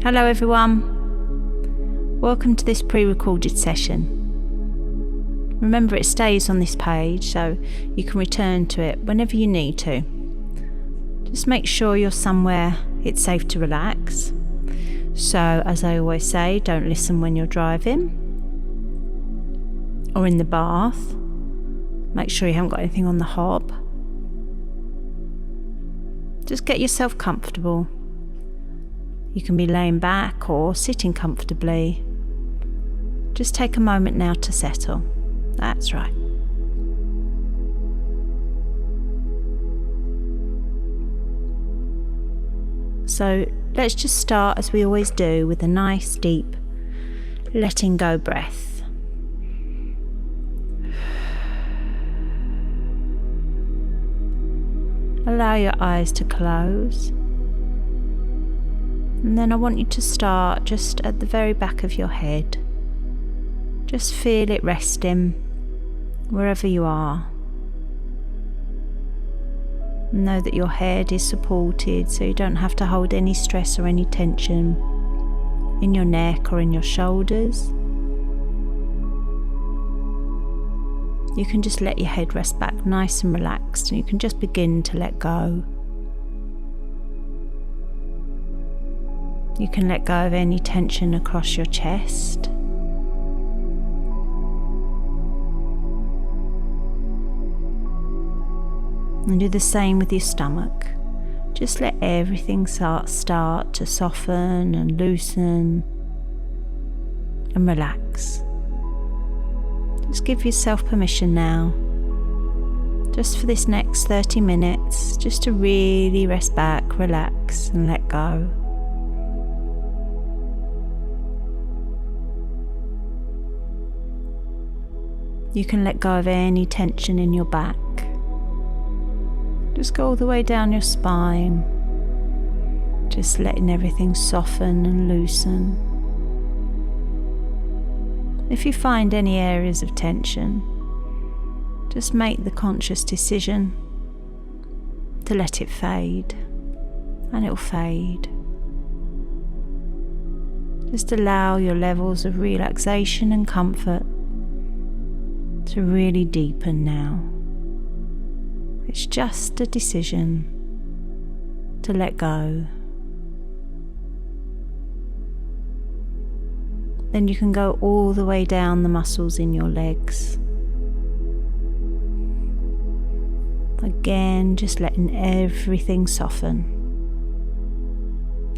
Hello everyone, welcome to this pre-recorded session. Remember, it stays on this page so you can return to it whenever you need to. Just make sure you're somewhere it's safe to relax. So, as I always say, don't listen when you're driving or in the bath. Make sure you haven't got anything on the hob. Just get yourself comfortable. You can be laying back or sitting comfortably. Just take a moment now to settle. That's right. So let's just start, as we always do, with a nice deep letting go breath. Allow your eyes to close. And then I want you to start just at the very back of your head. Just feel it resting wherever you are. Know that your head is supported, so you don't have to hold any stress or any tension in your neck or in your shoulders. You can just let your head rest back nice and relaxed, and you can just begin to let go. You can let go of any tension across your chest. And do the same with your stomach. Just let everything start to soften and loosen and relax. Just give yourself permission now, just for this next 30 minutes, just to really rest back, relax and let go. You can let go of any tension in your back. Just go all the way down your spine, just letting everything soften and loosen. If you find any areas of tension, just make the conscious decision to let it fade, and it'll fade. Just allow your levels of relaxation and comfort to really deepen now. It's just a decision to let go. Then you can go all the way down the muscles in your legs. Again, just letting everything soften.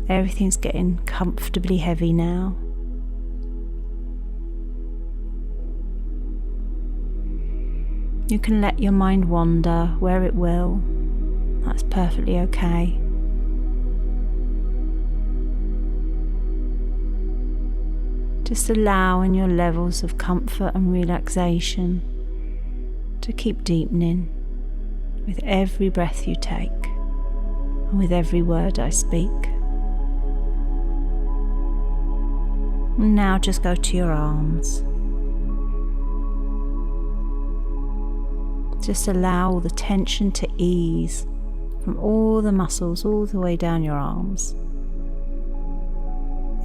Everything's getting comfortably heavy now. You can let your mind wander where it will. That's perfectly okay. Just allowing your levels of comfort and relaxation to keep deepening with every breath you take and with every word I speak. And now just go to your arms. Just allow all the tension to ease from all the muscles all the way down your arms.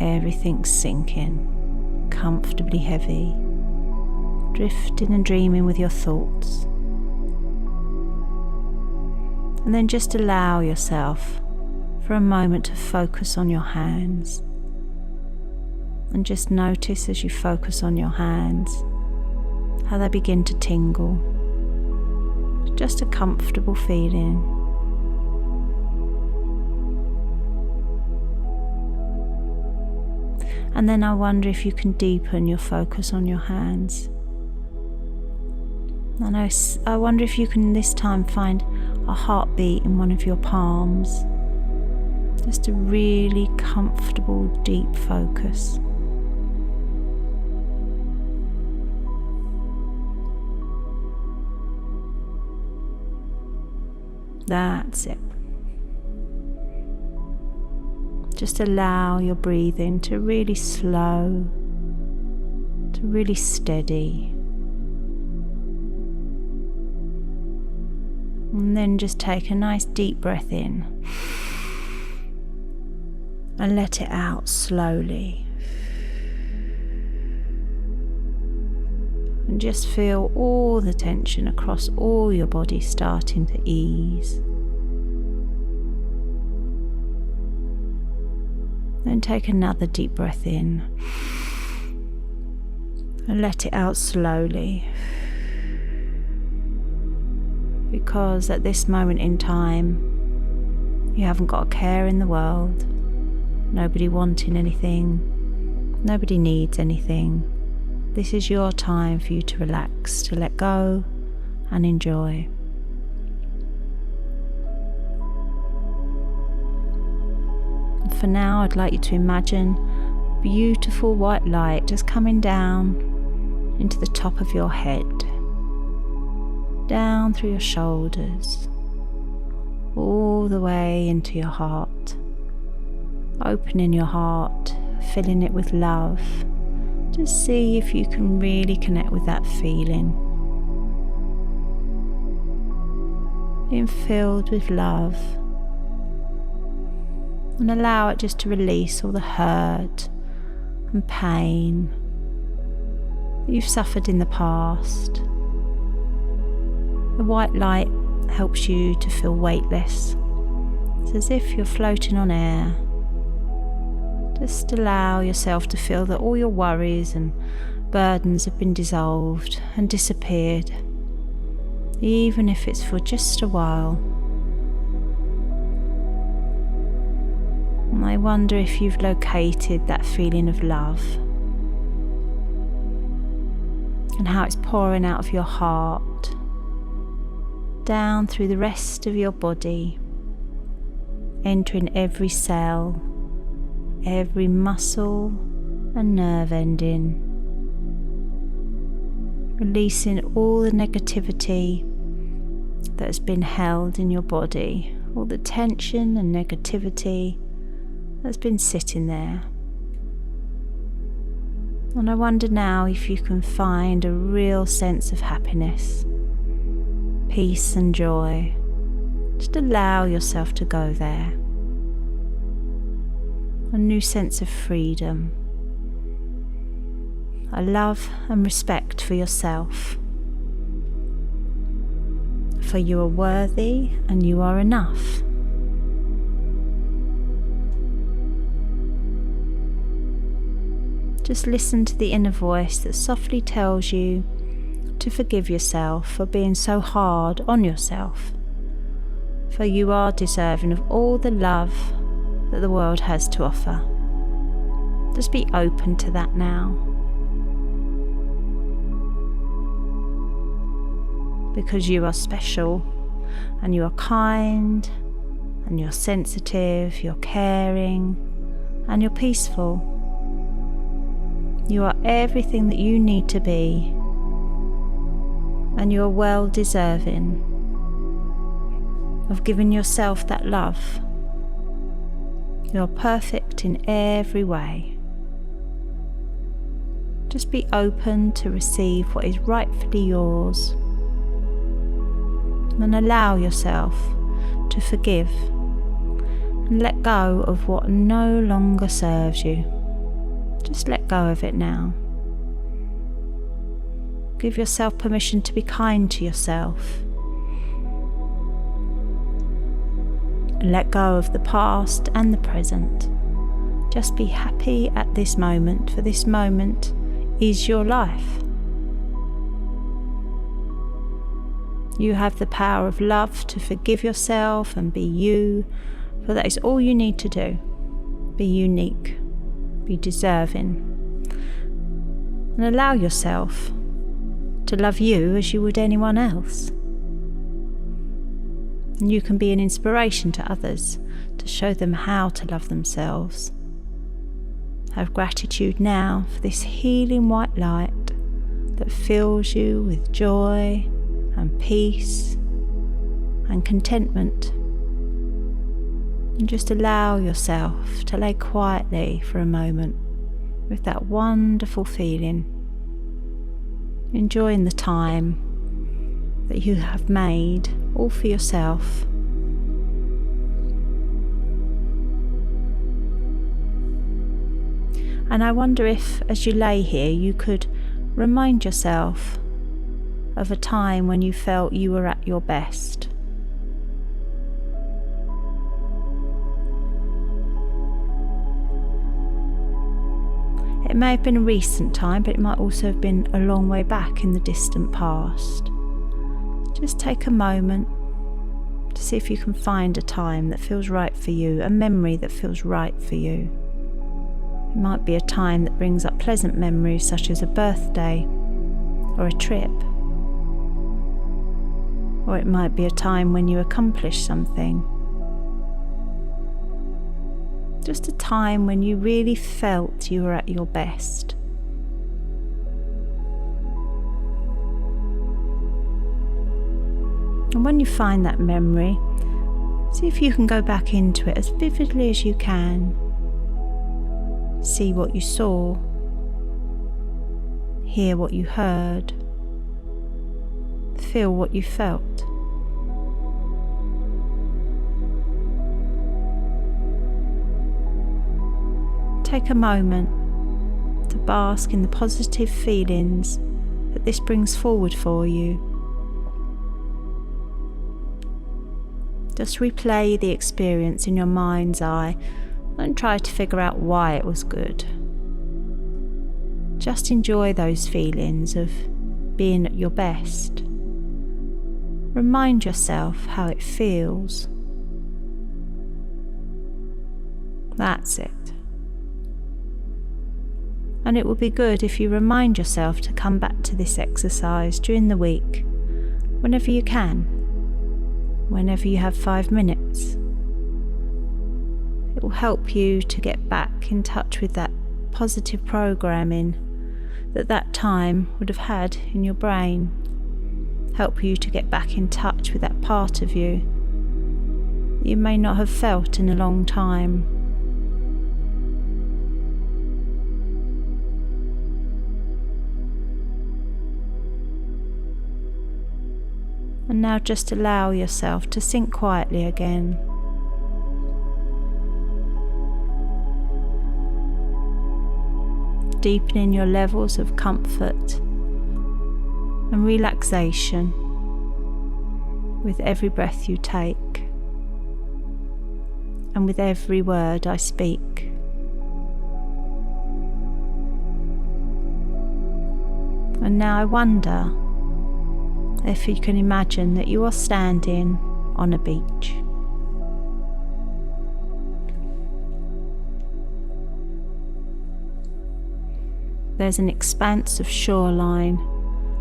Everything's sinking, comfortably heavy, drifting and dreaming with your thoughts. And then just allow yourself for a moment to focus on your hands. And just notice as you focus on your hands how they begin to tingle. Just a comfortable feeling. And then I wonder if you can deepen your focus on your hands. And I wonder if you can this time find a heartbeat in one of your palms. Just a really comfortable, deep focus. That's it. Just allow your breathing to really slow, to really steady. And then just take a nice deep breath in. and let it out slowly. And just feel all the tension across all your body starting to ease. Then take another deep breath in and let it out slowly. Because at this moment in time, you haven't got a care in the world, nobody wanting anything, nobody needs anything. This is your time for you to relax, to let go and enjoy. And for now, I'd like you to imagine beautiful white light just coming down into the top of your head, down through your shoulders, all the way into your heart, opening your heart, filling it with love. Just see if you can really connect with that feeling, being filled with love, and allow it just to release all the hurt and pain that you've suffered in the past. The white light helps you to feel weightless. It's as if you're floating on air. Just allow yourself to feel that all your worries and burdens have been dissolved and disappeared, even if it's for just a while. And I wonder if you've located that feeling of love and how it's pouring out of your heart, down through the rest of your body, entering every cell, every muscle and nerve ending, releasing all the negativity that has been held in your body, all the tension and negativity that's been sitting there. And I wonder now if you can find a real sense of happiness, peace and joy. Just allow yourself to go there. A new sense of freedom, a love and respect for yourself. For you are worthy and you are enough. Just listen to the inner voice that softly tells you to forgive yourself for being so hard on yourself. For you are deserving of all the love that the world has to offer. Just be open to that now. Because you are special, and you are kind, and you're sensitive, you're caring, and you're peaceful. You are everything that you need to be, and you are well deserving of giving yourself that love. You're perfect in every way. Just be open to receive what is rightfully yours, and allow yourself to forgive and let go of what no longer serves you. Just let go of it now. Give yourself permission to be kind to yourself. Let go of the past and the present. Just be happy at this moment, for this moment is your life. You have the power of love to forgive yourself and be you, for that is all you need to do. Be unique, be deserving, and allow yourself to love you as you would anyone else. And you can be an inspiration to others to show them how to love themselves. Have gratitude now for this healing white light that fills you with joy and peace and contentment. And just allow yourself to lay quietly for a moment with that wonderful feeling, enjoying the time that you have made all for yourself. And I wonder if, as you lay here, you could remind yourself of a time when you felt you were at your best. It may have been a recent time, but it might also have been a long way back in the distant past. Just take a moment to see if you can find a time that feels right for you, a memory that feels right for you. It might be a time that brings up pleasant memories, such as a birthday or a trip. Or it might be a time when you accomplished something. Just a time when you really felt you were at your best. And when you find that memory, see if you can go back into it as vividly as you can. See what you saw, hear what you heard, feel what you felt. Take a moment to bask in the positive feelings that this brings forward for you. Just replay the experience in your mind's eye. Don't try to figure out why it was good. Just enjoy those feelings of being at your best. Remind yourself how it feels. That's it. And it will be good if you remind yourself to come back to this exercise during the week, whenever you can, whenever you have 5 minutes. It will help you to get back in touch with that positive programming that time would have had in your brain. Help you to get back in touch with that part of you you may not have felt in a long time. And now just allow yourself to sink quietly again. Deepening your levels of comfort and relaxation with every breath you take and with every word I speak. And now I wonder if you can imagine that you are standing on a beach. There's an expanse of shoreline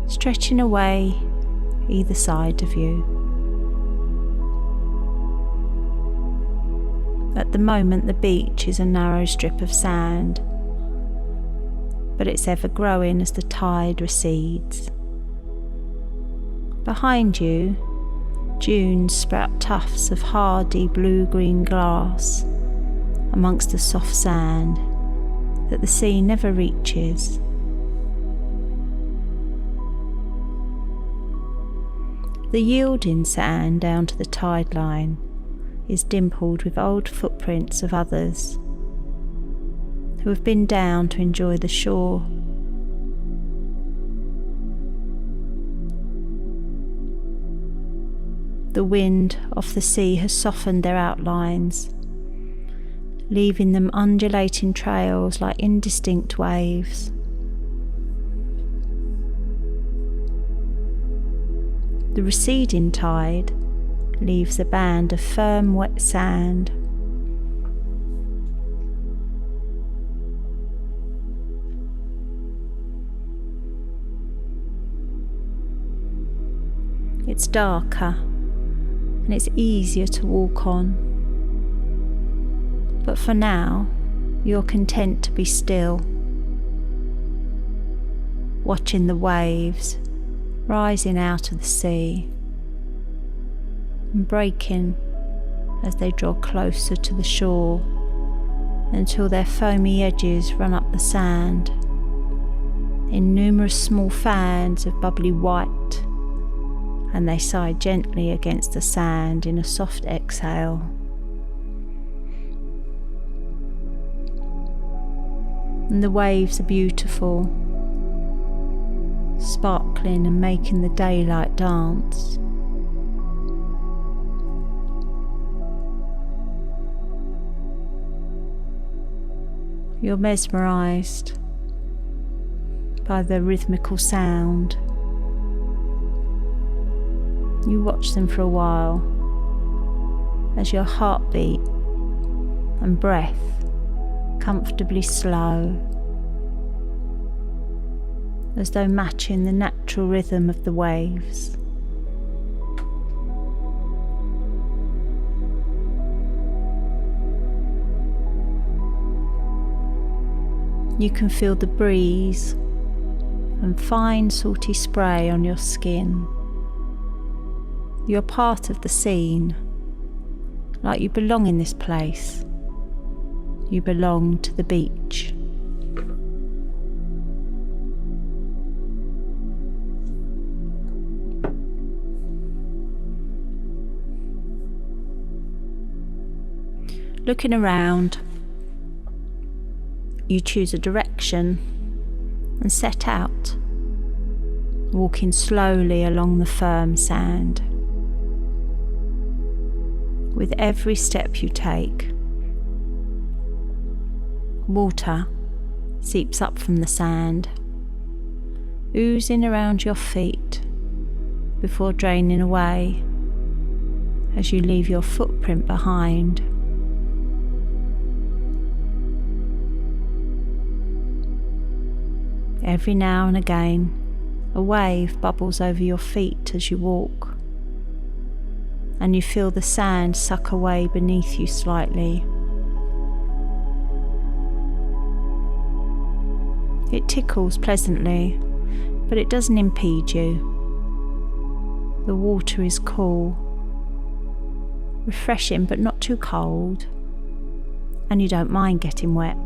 stretching away either side of you. At the moment, the beach is a narrow strip of sand, but it's ever growing as the tide recedes. Behind you, dunes sprout tufts of hardy blue-green grass amongst the soft sand that the sea never reaches. The yielding sand down to the tide line is dimpled with old footprints of others who have been down to enjoy the shore. The wind off the sea has softened their outlines, leaving them undulating trails like indistinct waves. The receding tide leaves a band of firm, wet sand. It's darker and it's easier to walk on. But for now, you're content to be still, watching the waves rising out of the sea and breaking as they draw closer to the shore until their foamy edges run up the sand in numerous small fans of bubbly white, and they sigh gently against the sand in a soft exhale. And the waves are beautiful, sparkling and making the daylight dance. You're mesmerised by the rhythmical sound. You watch them for a while as your heartbeat and breath comfortably slow, as though matching the natural rhythm of the waves. You can feel the breeze and fine salty spray on your skin. You're part of the scene, like you belong in this place. You belong to the beach. Looking around, you choose a direction and set out, walking slowly along the firm sand. With every step you take, water seeps up from the sand, oozing around your feet before draining away as you leave your footprint behind. Every now and again, a wave bubbles over your feet as you walk, and you feel the sand suck away beneath you slightly. It tickles pleasantly, but it doesn't impede you. The water is cool, refreshing but not too cold, and you don't mind getting wet.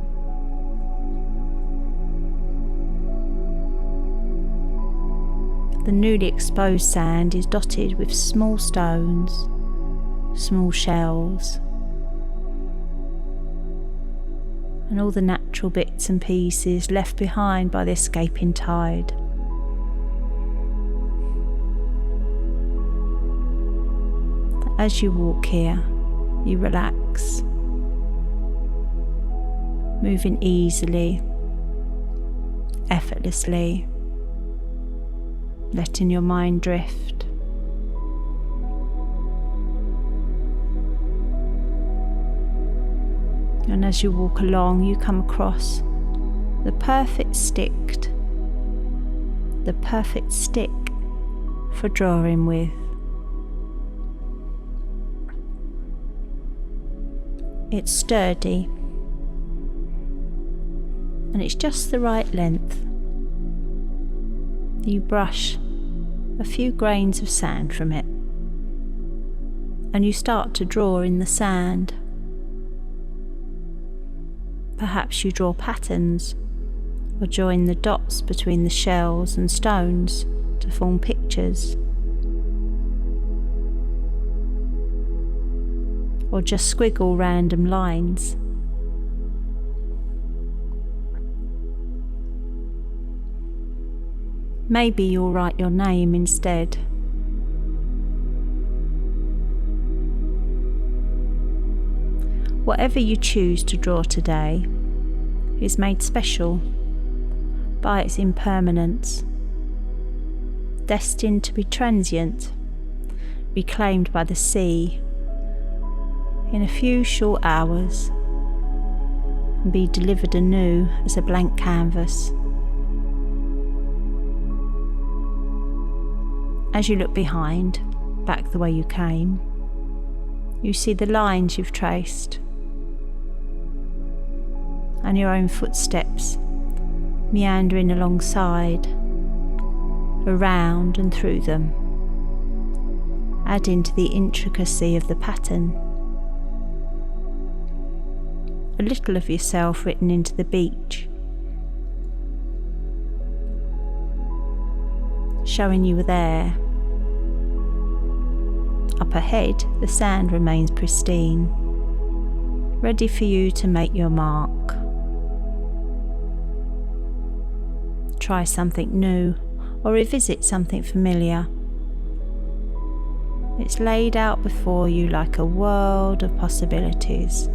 The newly exposed sand is dotted with small stones, small shells, and all the natural bits and pieces left behind by the escaping tide. As you walk here, you relax, moving easily, effortlessly, letting your mind drift. And as you walk along, you come across the perfect stick for drawing with. It's sturdy and it's just the right length. You brush a few grains of sand from it and you start to draw in the sand. Perhaps you draw patterns or join the dots between the shells and stones to form pictures, or just squiggle random lines. Maybe you'll write your name instead. Whatever you choose to draw today is made special by its impermanence, destined to be transient, be claimed by the sea in a few short hours, and be delivered anew as a blank canvas. As you look behind, back the way you came, you see the lines you've traced and your own footsteps meandering alongside, around and through them, adding to the intricacy of the pattern. A little of yourself written into the beach, showing you were there. Up ahead, the sand remains pristine, ready for you to make your mark. try something new, or revisit something familiar. It's laid out before you like a world of possibilities.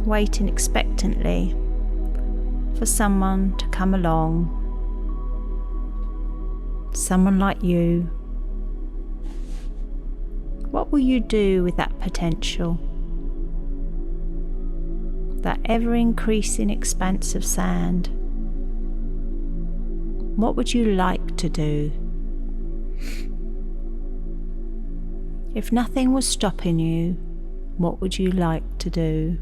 Waiting expectantly for someone to come along, someone like you. What will you do with that potential? That ever-increasing expanse of sand? What would you like to do? If nothing was stopping you, what would you like to do?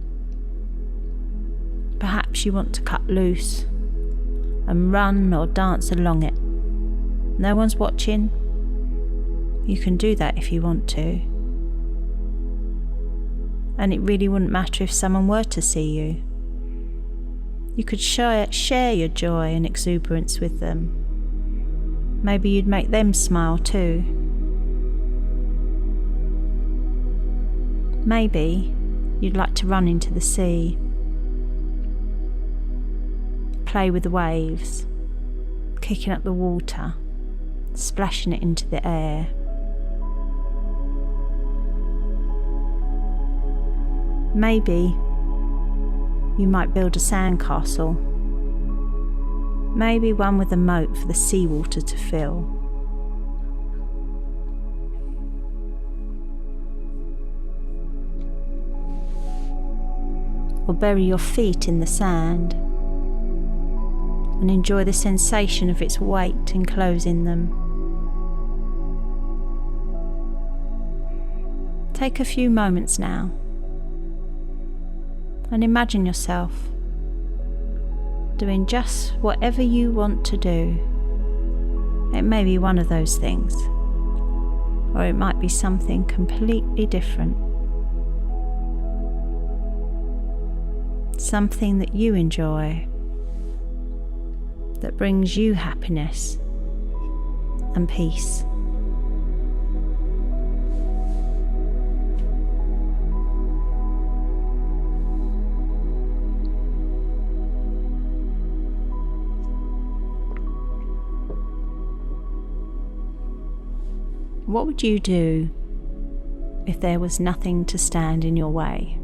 Perhaps you want to cut loose and run or dance along it. No one's watching. You can do that if you want to. And it really wouldn't matter if someone were to see you. You could share your joy and exuberance with them. Maybe you'd make them smile too. Maybe you'd like to run into the sea, play with the waves, kicking up the water, splashing it into the air. Maybe you might build a sandcastle, maybe one with a moat for the seawater to fill. Or bury your feet in the sand and enjoy the sensation of its weight enclosing them. Take a few moments now and imagine yourself doing just whatever you want to do. It may be one of those things, or it might be something completely different. Something that you enjoy, that brings you happiness and peace. What would you do if there was nothing to stand in your way?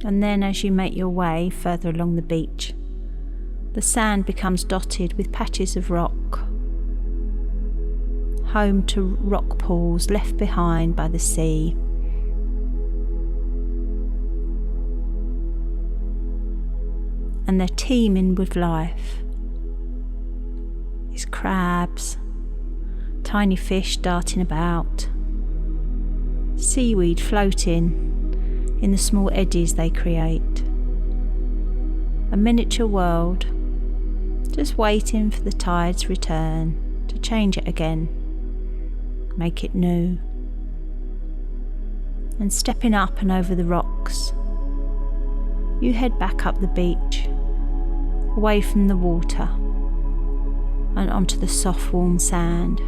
And then as you make your way further along the beach, the sand becomes dotted with patches of rock, home to rock pools left behind by the sea. And they're teeming with life. There's crabs, tiny fish darting about, seaweed floating in the small eddies they create. A miniature world, just waiting for the tide's return to change it again, make it new. And stepping up and over the rocks, you head back up the beach, away from the water and onto the soft warm sand.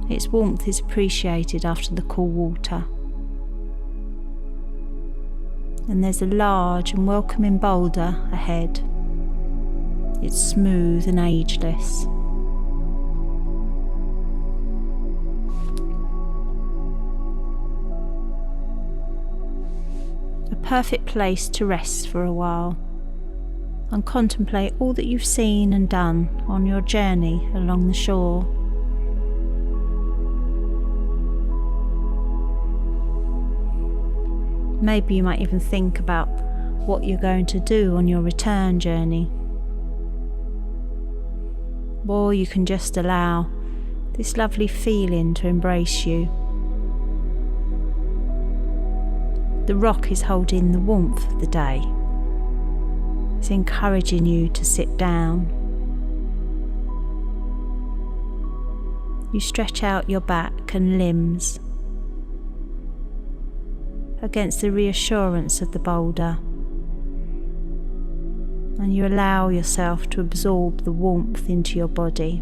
Its warmth is appreciated after the cool water. And there's a large and welcoming boulder ahead. It's smooth and ageless. A perfect place to rest for a while and contemplate all that you've seen and done on your journey along the shore. Maybe you might even think about what you're going to do on your return journey. Or you can just allow this lovely feeling to embrace you. The rock is holding the warmth of the day. It's encouraging you to sit down. You stretch out your back and limbs against the reassurance of the boulder, And you allow yourself to absorb the warmth into your body.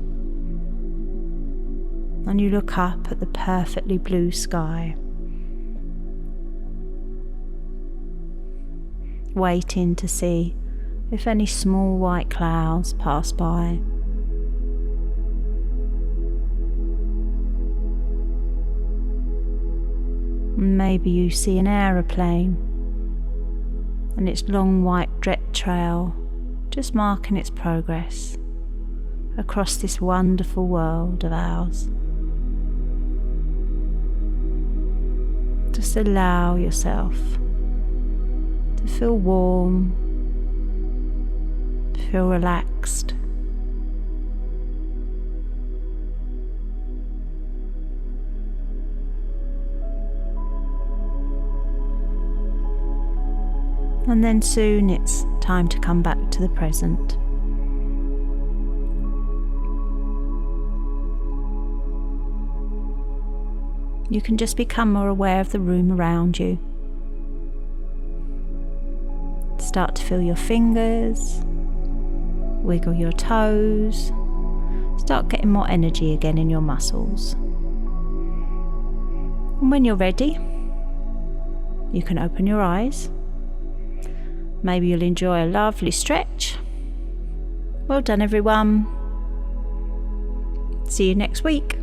And you look up at the perfectly blue sky, waiting to see if any small white clouds pass by. Maybe you see an aeroplane and its long white jet trail just marking its progress across this wonderful world of ours. Just allow yourself to feel warm, feel relaxed. And then soon it's time to come back to the present. You can just become more aware of the room around you. Start to feel your fingers, wiggle your toes, start getting more energy again in your muscles. And when you're ready, you can open your eyes. Maybe you'll enjoy a lovely stretch. Well done, everyone. See you next week.